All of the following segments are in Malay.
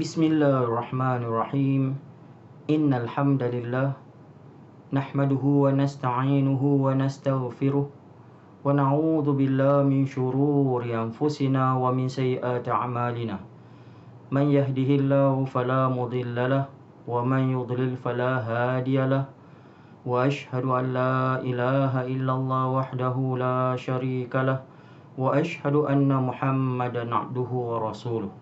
Bismillahirrahmanirrahim. Innal hamdalillah nahmaduhu wa nasta'inuhu wa nastaghfiruh wa na'udzu billahi min shururi anfusina wa min sayyiati a'malina. Man yahdihillahu fala mudhillalah wa man yudlil fala hadiyalah. Wa ashhadu an la ilaha illallah wahdahu la syarikalah wa ashhadu anna Muhammadan 'abduhu wa rasuluh.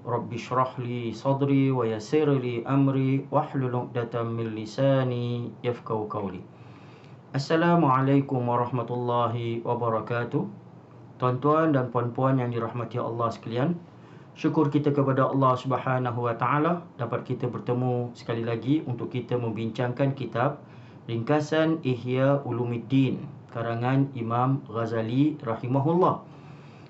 Rabbi shrah li sadri wa yassir li amri wahlul 'uqdatam min lisani yafqahu qawli. Assalamualaikum warahmatullahi wabarakatuh. Tuan-tuan dan puan-puan yang dirahmati Allah sekalian, syukur kita kepada Allah Subhanahu wa taala dapat kita bertemu sekali lagi untuk kita membincangkan kitab Ringkasan Ihya Ulumuddin karangan Imam Ghazali rahimahullah.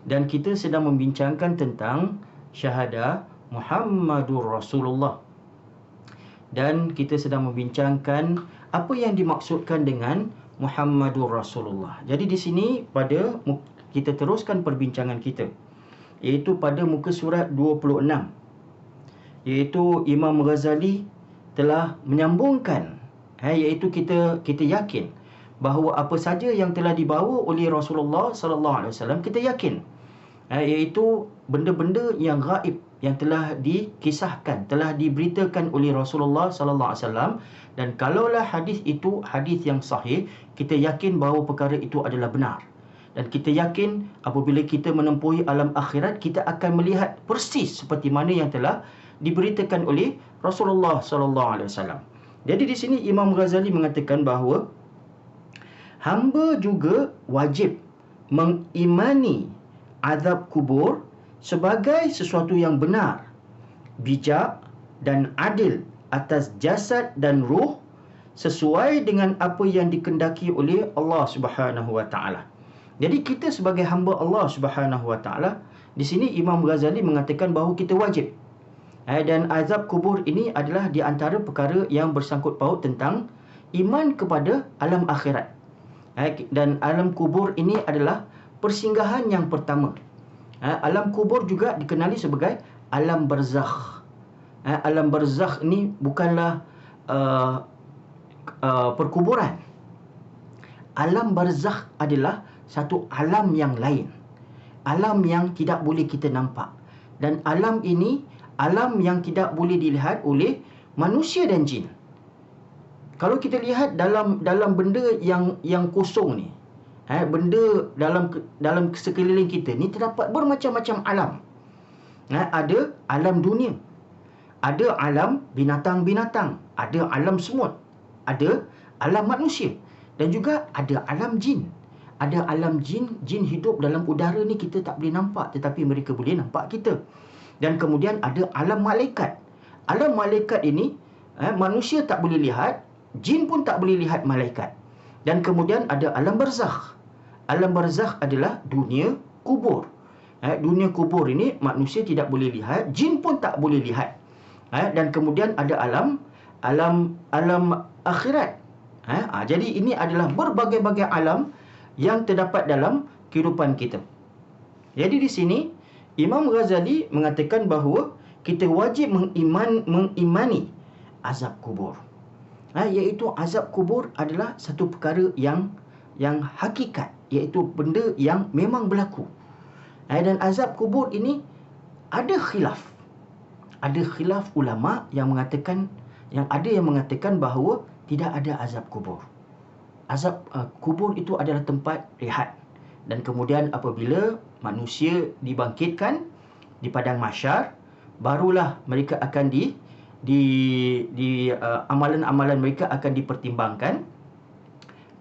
Dan kita sedang membincangkan tentang syahadah Muhammadur Rasulullah. Dan kita sedang membincangkan apa yang dimaksudkan dengan Muhammadur Rasulullah. Jadi di sini pada kita teruskan perbincangan kita, iaitu pada muka surat 26, iaitu Imam Ghazali telah menyambungkan, iaitu kita yakin bahawa apa saja yang telah dibawa oleh Rasulullah sallallahu alaihi wasallam kita yakin, iaitu benda-benda yang gaib yang telah dikisahkan, telah diberitakan oleh Rasulullah sallallahu alaihi wasallam. Dan kalaulah hadis itu hadis yang sahih, kita yakin bahawa perkara itu adalah benar. Dan kita yakin apabila kita menempuhi alam akhirat, kita akan melihat persis seperti mana yang telah diberitakan oleh Rasulullah sallallahu alaihi wasallam. Jadi di sini Imam Ghazali mengatakan bahawa hamba juga wajib mengimani azab kubur sebagai sesuatu yang benar, bijak dan adil atas jasad dan ruh sesuai dengan apa yang dikehendaki oleh Allah Subhanahu wa taala. Jadi kita sebagai hamba Allah Subhanahu wa taala, di sini Imam Ghazali mengatakan bahawa kita wajib. Dan azab kubur ini adalah di antara perkara yang bersangkut paut tentang iman kepada alam akhirat. Dan alam kubur ini adalah persinggahan yang pertama. Alam kubur juga dikenali sebagai alam barzakh. Alam barzakh ni bukanlah perkuburan. Alam barzakh adalah satu alam yang lain, alam yang tidak boleh kita nampak. Dan alam ini alam yang tidak boleh dilihat oleh manusia dan jin. Kalau kita lihat dalam benda yang kosong ni, benda dalam sekeliling kita ni terdapat bermacam-macam alam. Ada alam dunia, ada alam binatang-binatang, ada alam semut, ada alam manusia, dan juga ada alam jin. Ada alam jin hidup dalam udara ni kita tak boleh nampak, tetapi mereka boleh nampak kita. Dan kemudian ada alam malaikat. Alam malaikat ini manusia tak boleh lihat, jin pun tak boleh lihat malaikat. Dan kemudian ada alam barzakh. Alam barzakh adalah dunia kubur. Dunia kubur ini manusia tidak boleh lihat, jin pun tak boleh lihat. Dan kemudian ada alam akhirat. Jadi ini adalah berbagai-bagai alam yang terdapat dalam kehidupan kita. Jadi di sini Imam Ghazali mengatakan bahawa kita wajib mengimani azab kubur. Iaitu azab kubur adalah satu perkara yang hakikat, iaitu benda yang memang berlaku. Dan azab kubur ini ada khilaf. Ada khilaf ulama yang mengatakan, ada yang mengatakan bahawa tidak ada azab kubur. Azab kubur itu adalah tempat rehat. Dan kemudian apabila manusia dibangkitkan di padang mahsyar, barulah mereka akan amalan-amalan mereka akan dipertimbangkan.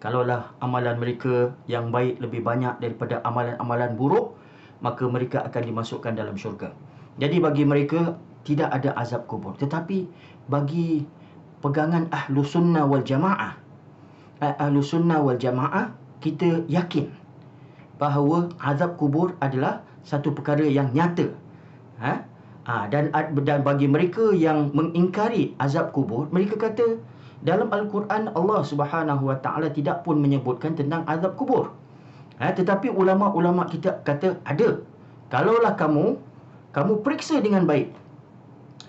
Kalaulah amalan mereka yang baik lebih banyak daripada amalan-amalan buruk, maka mereka akan dimasukkan dalam syurga. Jadi bagi mereka tidak ada azab kubur. Tetapi bagi pegangan ahlu sunnah wal jamaah, kita yakin bahawa azab kubur adalah satu perkara yang nyata. Dan bagi mereka yang mengingkari azab kubur, mereka kata dalam Al-Quran Allah Subhanahu wa taala tidak pun menyebutkan tentang azab kubur. Tetapi ulama-ulama kita kata ada. Kalaulah kamu periksa dengan baik,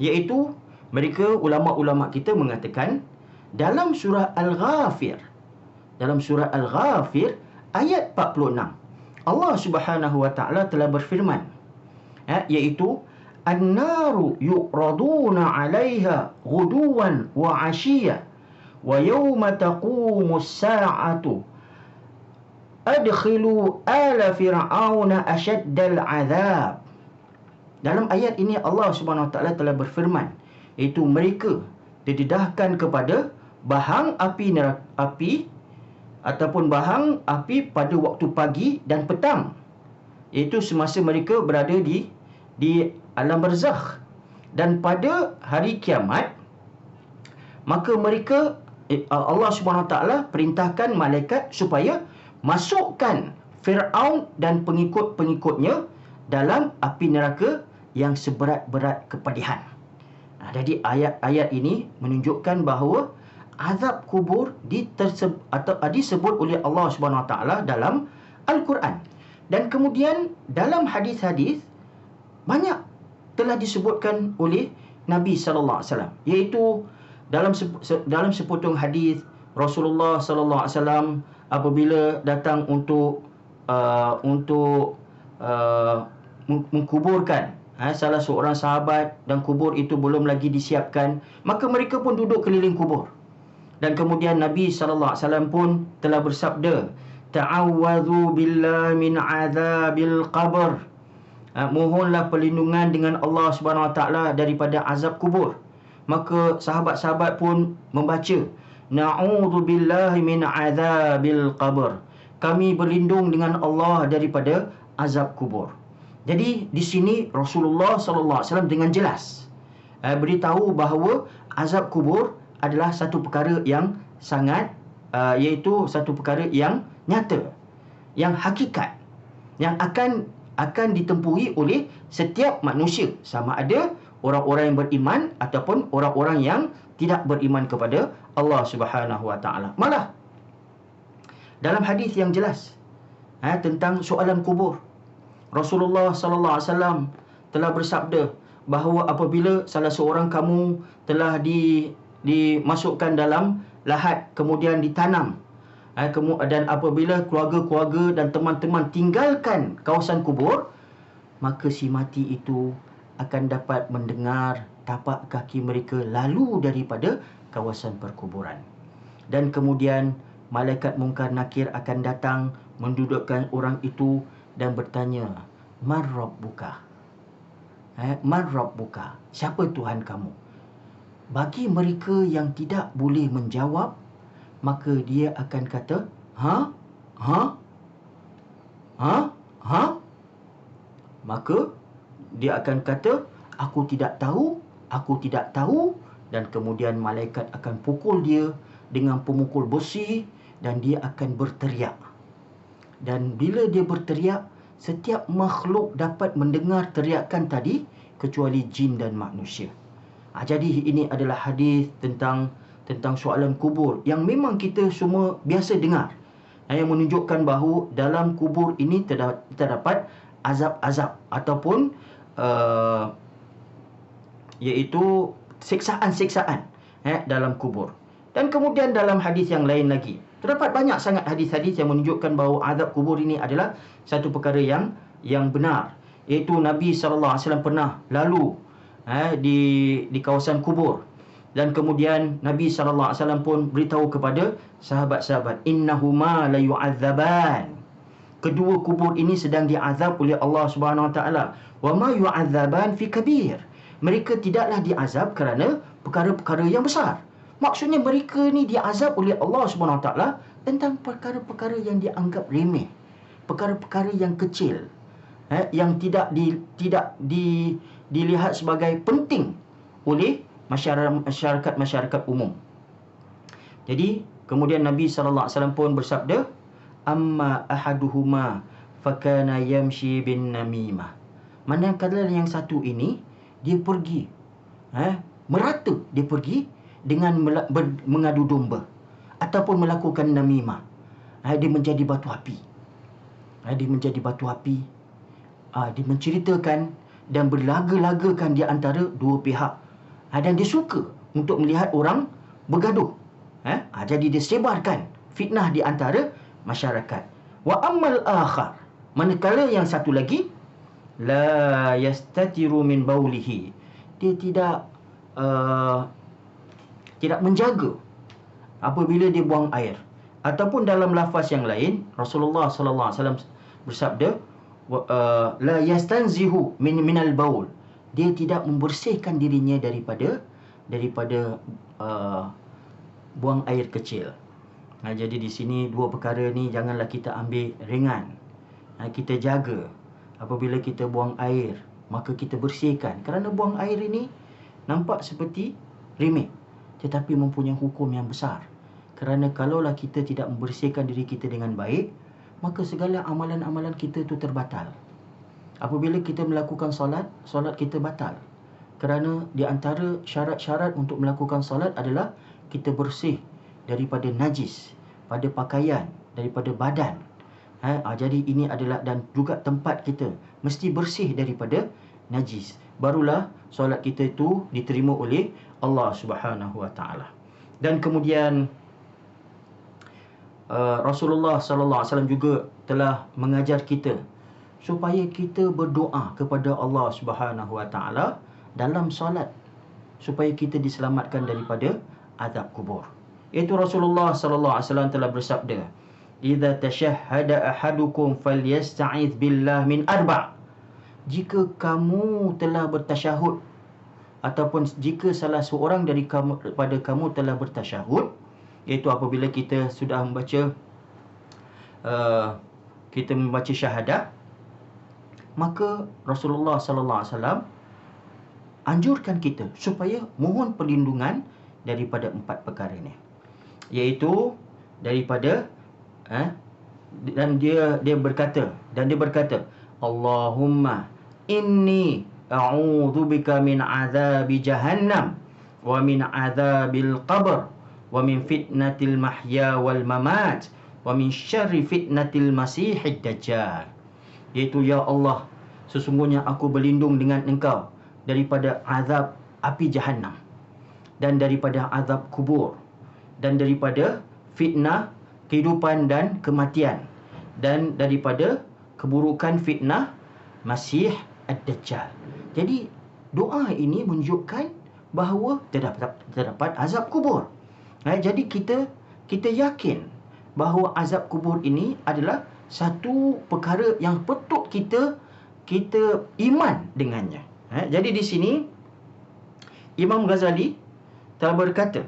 Iaitu mereka ulama-ulama kita mengatakan dalam surah Al-Ghafir, ayat 46, Allah Subhanahu wa taala telah berfirman, iaitu an-naru yu'raduna 'alaiha ghuduwan wa 'ashiyya wa yawma taqumus sa'atu adkhilu ala fir'auna asyaddal 'adzab. Dalam ayat ini Allah Subhanahu wa taala telah berfirman, iaitu mereka didedahkan kepada bahang api ataupun bahang api pada waktu pagi dan petang, iaitu semasa mereka berada di alam barzakh. Dan pada hari kiamat, maka mereka Allah Subhanahu Wa Taala perintahkan malaikat supaya masukkan Fir'aun dan pengikut-pengikutnya dalam api neraka yang seberat-berat kepedihan. Jadi ayat-ayat ini menunjukkan bahawa azab kubur disebut oleh Allah Subhanahu Wa Taala dalam Al-Quran. Dan kemudian dalam hadis-hadis banyak telah disebutkan oleh Nabi sallallahu alaihi wasallam, iaitu dalam sepotong hadis Rasulullah sallallahu alaihi wasallam apabila datang untuk mengkuburkan salah seorang sahabat dan kubur itu belum lagi disiapkan, maka mereka pun duduk keliling kubur. Dan kemudian Nabi sallallahu alaihi wasallam pun telah bersabda, ta'awwadhu billahi min azabil qabr. Mohonlah perlindungan dengan Allah Subhanahu Wa Taala daripada azab kubur. Maka sahabat-sahabat pun membaca, na'udzu billahi min azabil qabr. Kami berlindung dengan Allah daripada azab kubur. Jadi di sini Rasulullah sallallahu alaihi wasallam dengan jelas beritahu bahawa azab kubur adalah satu perkara yang sangat iaitu satu perkara yang nyata, yang hakikat, yang akan ditempuhi oleh setiap manusia, sama ada orang-orang yang beriman ataupun orang-orang yang tidak beriman kepada Allah Subhanahu Wa Taala. Malah dalam hadis yang jelas tentang soalan kubur, Rasulullah sallallahu alaihi wasallam telah bersabda bahawa apabila salah seorang kamu telah dimasukkan dalam lahat kemudian ditanam, dan apabila keluarga-keluarga dan teman-teman tinggalkan kawasan kubur, maka si mati itu akan dapat mendengar tapak kaki mereka lalu daripada kawasan perkuburan. Dan kemudian malaikat Munkar Nakir akan datang mendudukkan orang itu dan bertanya, Man Rabbuka? Man Rabbuka? Siapa Tuhan kamu? Bagi mereka yang tidak boleh menjawab, maka dia akan kata, Maka dia akan kata, aku tidak tahu. Dan kemudian malaikat akan pukul dia dengan pemukul besi dan dia akan berteriak. Dan bila dia berteriak, setiap makhluk dapat mendengar teriakan tadi kecuali jin dan manusia. Jadi ini adalah hadis tentang soalan kubur yang memang kita semua biasa dengar, yang menunjukkan bahawa dalam kubur ini terdapat azab-azab ataupun iaitu siksaan-siksaan dalam kubur. Dan kemudian dalam hadis yang lain lagi, terdapat banyak sangat hadis-hadis yang menunjukkan bahawa azab kubur ini adalah satu perkara yang benar. Iaitu Nabi sallallahu alaihi wasallam pernah lalu di kawasan kubur. Dan kemudian Nabi sallallahu alaihi wasallam pun beritahu kepada sahabat-sahabat, innahuma la yu'adzaban. Kedua kubur ini sedang diazab oleh Allah Subhanahu wa taala. Wa ma yu'adzaban fi kabir. Mereka tidaklah diazab kerana perkara-perkara yang besar. Maksudnya mereka ni diazab oleh Allah Subhanahu wa taala tentang perkara-perkara yang dianggap remeh, perkara-perkara yang kecil, yang tidak dilihat sebagai penting oleh masyarakat umum. Jadi kemudian Nabi sallallahu alaihi wasallam pun bersabda, amma ahaduhuma fakana yamshi bin namimah. Manakala yang satu ini dia pergi merata, dia pergi dengan mengadu domba ataupun melakukan namimah. Dia menjadi batu api. Dia menceritakan dan berlaga-lagakan di antara dua pihak Dan dia suka untuk melihat orang bergaduh. Jadi dia sebarkan fitnah di antara masyarakat. Wa ammal akhar, manakala yang satu lagi, la yastatiru min baulihi, dia tidak menjaga apabila dia buang air. Ataupun dalam lafaz yang lain, Rasulullah sallallahu alaihi wasallam bersabda, la yastanzihu minal baul, dia tidak membersihkan dirinya daripada buang air kecil. Jadi di sini dua perkara ni janganlah kita ambil ringan. Kita jaga. Apabila kita buang air, maka kita bersihkan. Kerana buang air ini nampak seperti remeh, tetapi mempunyai hukum yang besar. Kerana kalaulah kita tidak membersihkan diri kita dengan baik, maka segala amalan-amalan kita itu terbatal. Apabila kita melakukan solat kita batal. Kerana di antara syarat-syarat untuk melakukan solat adalah kita bersih daripada najis pada pakaian, daripada badan. Jadi ini adalah, dan juga tempat kita mesti bersih daripada najis. Barulah solat kita itu diterima oleh Allah Subhanahu Wa Taala. Dan kemudian Rasulullah sallallahu alaihi wasallam juga telah mengajar kita supaya kita berdoa kepada Allah Subhanahu Wa Taala dalam solat, supaya kita diselamatkan daripada azab kubur. Itu Rasulullah sallallahu alaihi wasallam telah bersabda, "Idza tashahhada ahadukum falyasta'iz billah min arba'." Jika kamu telah bertasyahud, ataupun jika salah seorang daripada kamu telah bertasyahud, iaitu apabila kita sudah membaca syahadah, maka Rasulullah sallallahu alaihi wasallam anjurkan kita supaya mohon perlindungan daripada 4 perkara ini, iaitu daripada dan dia berkata, Allahumma inni a'udzubika min azabi jahannam wa min azabil qabr wa min fitnatil mahya wal mamat wa min syarri fitnatil masihid dajjal. Iaitu, ya Allah, sesungguhnya aku berlindung dengan Engkau daripada azab api jahannam, dan daripada azab kubur, dan daripada fitnah kehidupan dan kematian, dan daripada keburukan fitnah Masih ad-Dajjal. Jadi doa ini menunjukkan bahawa terdapat azab kubur. Jadi kita yakin bahawa azab kubur ini adalah satu perkara yang patut kita iman dengannya. Jadi di sini Imam Ghazali telah berkata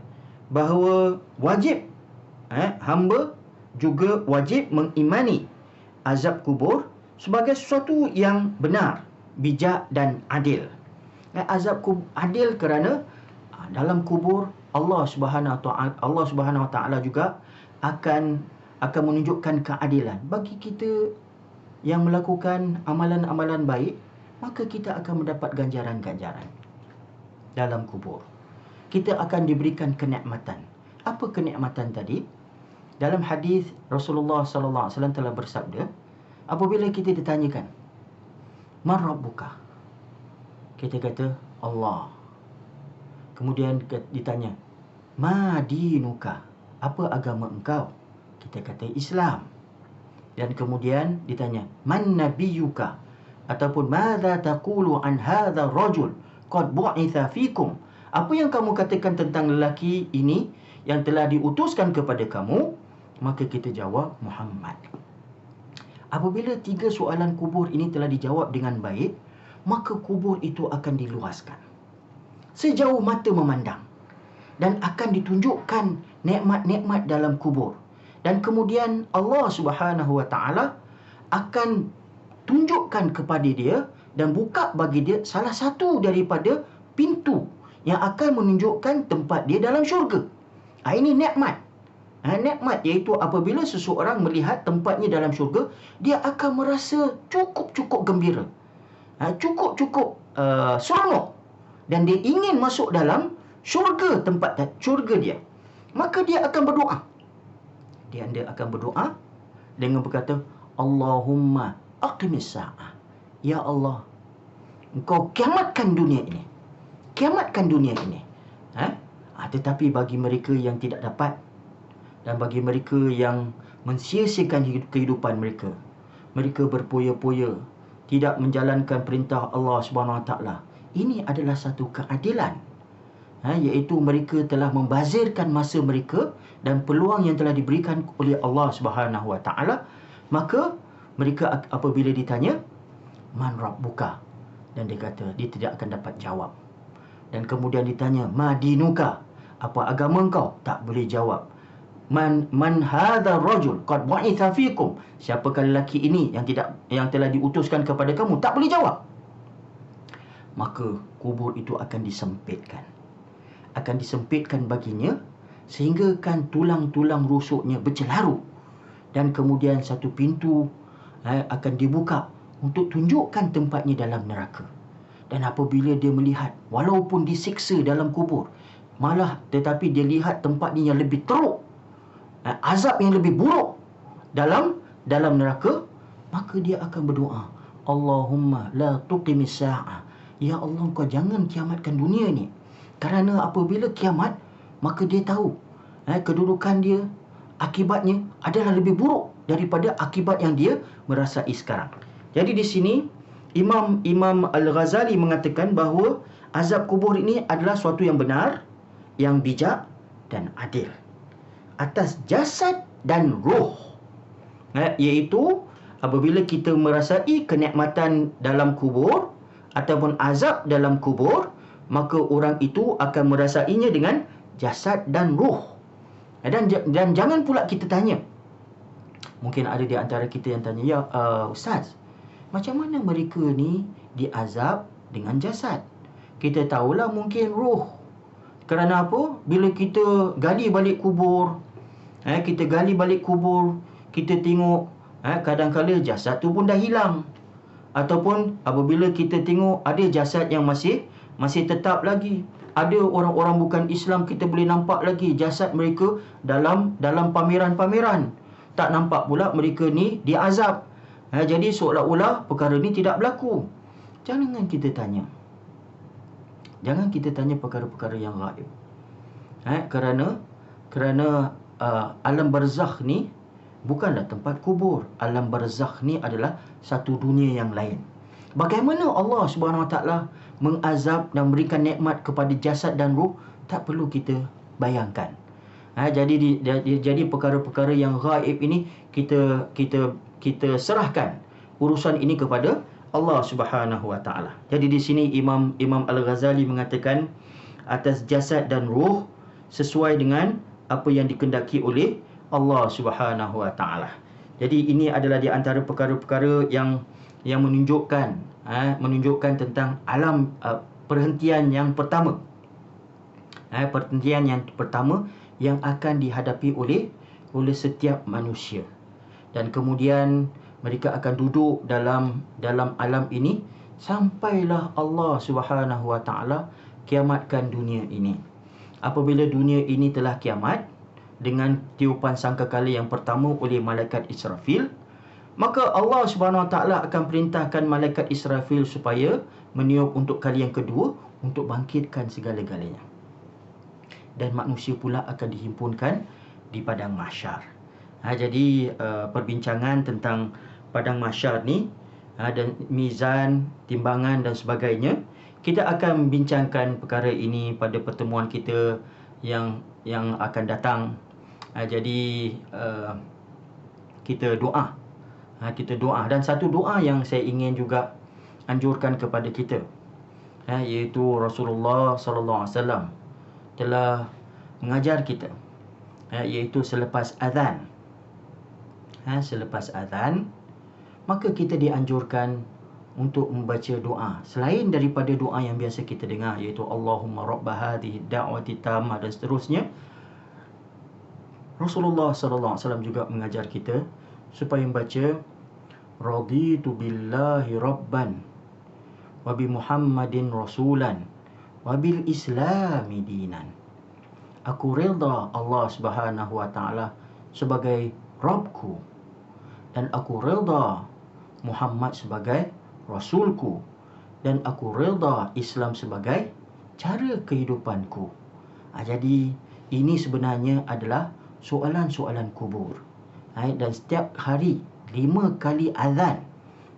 bahawa wajib hamba juga wajib mengimani azab kubur sebagai sesuatu yang benar, bijak dan adil. Azab kubur adil kerana dalam kubur Allah Subhanahu Wa Taala juga akan menunjukkan keadilan bagi kita yang melakukan amalan-amalan baik, maka kita akan mendapat ganjaran-ganjaran dalam kubur. Kita akan diberikan kenikmatan. Apa kenikmatan tadi? Dalam hadis Rasulullah sallallahu alaihi wasallam telah bersabda, apabila kita ditanyakan, "Man rabbuka?" Kita kata, Allah. Kemudian ditanya, "Ma dinuka?" Apa agama engkau? Kita kata Islam. Dan kemudian ditanya, "Man nabiyuka?" Ataupun madza taqulu an hadzal rajul qad bu'itha fikum? Apa yang kamu katakan tentang lelaki ini yang telah diutuskan kepada kamu? Maka kita jawab, Muhammad. Apabila 3 soalan kubur ini telah dijawab dengan baik, maka kubur itu akan diluaskan sejauh mata memandang, dan akan ditunjukkan nikmat-nikmat dalam kubur. Dan kemudian Allah Subhanahu Wa Taala akan tunjukkan kepada dia dan buka bagi dia salah satu daripada pintu yang akan menunjukkan tempat dia dalam syurga. Ini nikmat. Nikmat iaitu apabila seseorang melihat tempatnya dalam syurga, dia akan merasa cukup gembira, cukup seronok, dan dia ingin masuk dalam syurga, tempat syurga dia. Maka dia akan berdoa. Dia akan berdoa dengan berkata, Allahumma aqimis sa'ah. Ya Allah, Engkau kiamatkan dunia ini. kiamatkan dunia ini. Tetapi bagi mereka yang tidak dapat, dan bagi mereka yang mensia-siakan kehidupan mereka, mereka berpoya-poya tidak menjalankan perintah Allah Subhanahu Wa Taala, ini adalah satu keadilan, iaitu mereka telah membazirkan masa mereka dan peluang yang telah diberikan oleh Allah Subhanahu Wa Taala. Maka mereka apabila ditanya, man rabbuka, dan dia kata dia tidak akan dapat jawab. Dan kemudian ditanya, ma dinuka, apa agama engkau? Tak boleh jawab. Man hadha rajul qad bu'itha fikum, siapakah lelaki ini yang telah diutuskan kepada kamu? Tak boleh jawab. Maka kubur itu akan disempitkan baginya, sehingga kan tulang-tulang rusuknya bercelaru, dan kemudian satu pintu akan dibuka untuk tunjukkan tempatnya dalam neraka. Dan apabila dia melihat, walaupun disiksa dalam kubur, tetapi dia lihat tempat dia yang lebih teruk, azab yang lebih buruk dalam neraka, maka dia akan berdoa, Allahumma la tuqimis sa'ah, ya Allah, kau jangan kiamatkan dunia ni. Kerana apabila kiamat, maka dia tahu kedudukan dia, akibatnya adalah lebih buruk daripada akibat yang dia merasai sekarang. Jadi di sini Imam Al-Ghazali mengatakan bahawa azab kubur ini adalah suatu yang benar, yang bijak dan adil atas jasad dan roh. Iaitu apabila kita merasai kenikmatan dalam kubur ataupun azab dalam kubur, maka orang itu akan merasainya dengan jasad dan roh. Dan jangan pula kita tanya, mungkin ada di antara kita yang tanya, ya Ustaz, macam mana mereka ni diazab dengan jasad? Kita tahulah mungkin roh. Kerana apa? Bila kita gali balik kubur, kita tengok kadang-kadang jasad tu pun dah hilang. Ataupun apabila kita tengok ada jasad yang masih tetap lagi. Ada orang-orang bukan Islam, kita boleh nampak lagi jasad mereka dalam pameran-pameran. Tak nampak pula mereka ni diazab. Jadi seolah-olah perkara ni tidak berlaku. Jangan kita tanya perkara-perkara yang gaib. Kerana alam barzakh ni bukanlah tempat kubur. Alam barzakh ni adalah satu dunia yang lain. Bagaimana Allah Subhanahu Wa Taala mengazab dan memberikan nikmat kepada jasad dan ruh, tak perlu kita bayangkan. Jadi perkara-perkara yang gaib ini kita serahkan urusan ini kepada Allah Subhanahu Wa Taala. Jadi di sini Imam Al-Ghazali mengatakan atas jasad dan ruh sesuai dengan apa yang dikehendaki oleh Allah Subhanahu Wa Taala. Jadi ini adalah di antara perkara-perkara yang menunjukkan tentang alam perhentian yang pertama. Perhentian yang pertama yang akan dihadapi oleh setiap manusia. Dan kemudian mereka akan duduk dalam alam ini sampailah Allah Subhanahu Wa Taala kiamatkan dunia ini. Apabila dunia ini telah kiamat dengan tiupan sangkakala yang pertama oleh malaikat Israfil, maka Allah Subhanahu Wa Taala akan perintahkan malaikat Israfil supaya meniup untuk kali yang kedua untuk bangkitkan segala-galanya. Dan manusia pula akan dihimpunkan di padang mahsyar. Jadi perbincangan tentang padang mahsyar ni dan mizan, timbangan dan sebagainya, kita akan bincangkan perkara ini pada pertemuan kita yang akan datang. Jadi kita doa. Kita doa, dan satu doa yang saya ingin juga anjurkan kepada kita, iaitu Rasulullah sallallahu alaihi wasallam telah mengajar kita, iaitu selepas azan. Selepas azan, maka kita dianjurkan untuk membaca doa selain daripada doa yang biasa kita dengar, iaitu Allahumma rabb hadhihi da'wati tammah dan seterusnya. Rasulullah sallallahu alaihi wasallam juga mengajar kita supaya membaca raditu billahi rabban wa bi Muhammadin rasulan wa bil islami dinan. Aku redha Allah Subhanahu Wa Taala sebagai Rabbku, dan aku redha Muhammad sebagai Rasulku, dan aku redha Islam sebagai cara kehidupanku. Jadi ini sebenarnya adalah soalan-soalan kubur. Dan setiap hari 5 kali azan,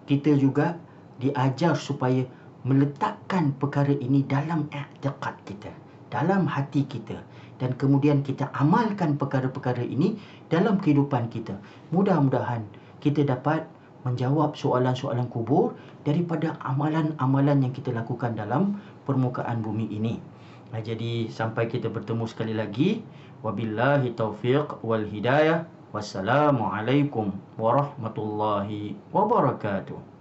kita juga diajar supaya meletakkan perkara ini dalam i'tiqad kita, dalam hati kita, dan kemudian kita amalkan perkara-perkara ini dalam kehidupan kita. Mudah-mudahan kita dapat menjawab soalan-soalan kubur daripada amalan-amalan yang kita lakukan dalam permukaan bumi ini. Jadi sampai kita bertemu sekali lagi. Wabillahi taufiq wal hidayah. Wassalamualaikum warahmatullahi wabarakatuh.